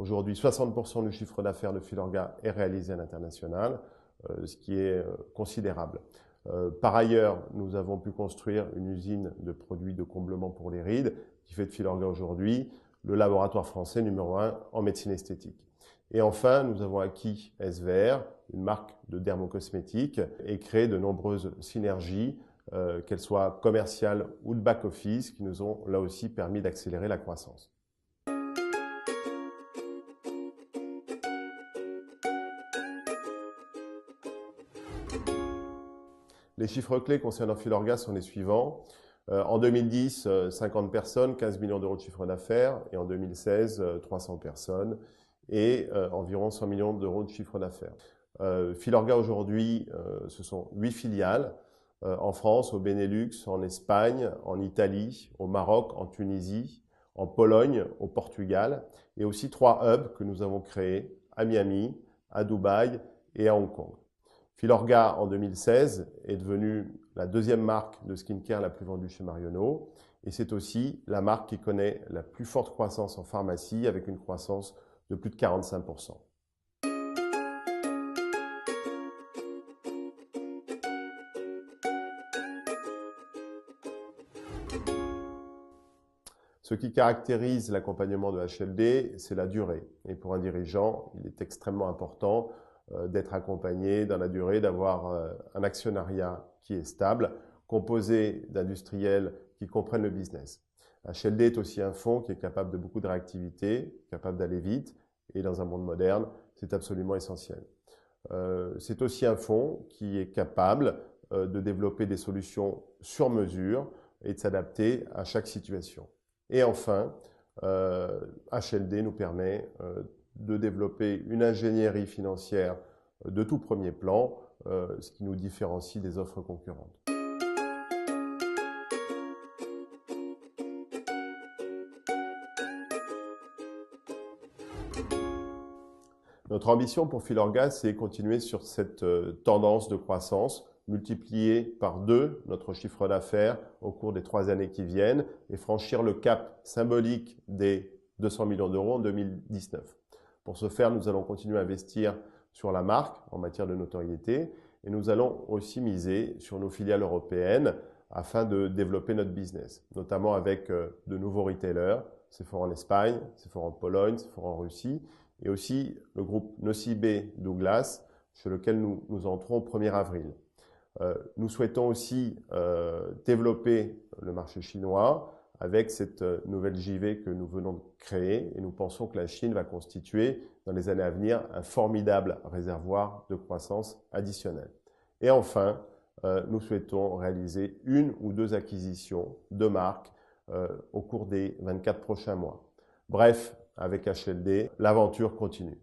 Aujourd'hui, 60% du chiffre d'affaires de Filorga est réalisé à l'international, ce qui est considérable. Par ailleurs, nous avons pu construire une usine de produits de comblement pour les rides qui fait de Filorga aujourd'hui le laboratoire français numéro 1 en médecine esthétique. Et enfin, nous avons acquis SVR, une marque de dermocosmétiques, et créé de nombreuses synergies, qu'elles soient commerciales ou de back-office, qui nous ont là aussi permis d'accélérer la croissance. Les chiffres clés concernant Filorga sont les suivants. En 2010, 50 personnes, 15 millions d'euros de chiffre d'affaires, et en 2016, 300 personnes et environ 100 millions d'euros de chiffre d'affaires. Filorga aujourd'hui, ce sont 8 filiales en France, au Benelux, en Espagne, en Italie, au Maroc, en Tunisie, en Pologne, au Portugal, et aussi 3 hubs que nous avons créés à Miami, à Dubaï et à Hong Kong. Filorga, en 2016, est devenue la deuxième marque de skincare la plus vendue chez Marionnaud. Et c'est aussi la marque qui connaît la plus forte croissance en pharmacie, avec une croissance de plus de 45%. Ce qui caractérise l'accompagnement de HLD, c'est la durée. Et pour un dirigeant, il est extrêmement important d'être accompagné dans la durée, d'avoir un actionnariat qui est stable, composé d'industriels qui comprennent le business. HLD est aussi un fonds qui est capable de beaucoup de réactivité, capable d'aller vite, et dans un monde moderne, c'est absolument essentiel. C'est aussi un fonds qui est capable de développer des solutions sur mesure et de s'adapter à chaque situation. Et enfin, HLD nous permet de développer une ingénierie financière de tout premier plan, ce qui nous différencie des offres concurrentes. Notre ambition pour Filorga, c'est continuer sur cette tendance de croissance, multiplier par 2 notre chiffre d'affaires au cours des 3 années qui viennent et franchir le cap symbolique des 200 millions d'euros en 2019. Pour ce faire, nous allons continuer à investir sur la marque en matière de notoriété et nous allons aussi miser sur nos filiales européennes afin de développer notre business, notamment avec de nouveaux retailers, Sephora en Espagne, Sephora en Pologne, Sephora en Russie, et aussi le groupe Nocibé Douglas, chez lequel nous entrons au 1er avril. Nous souhaitons aussi développer le marché chinois avec cette nouvelle JV que nous venons de créer et nous pensons que la Chine va constituer dans les années à venir un formidable réservoir de croissance additionnelle. Et enfin, nous souhaitons réaliser 1 ou 2 acquisitions de marques au cours des 24 prochains mois. Bref, avec HLD, l'aventure continue.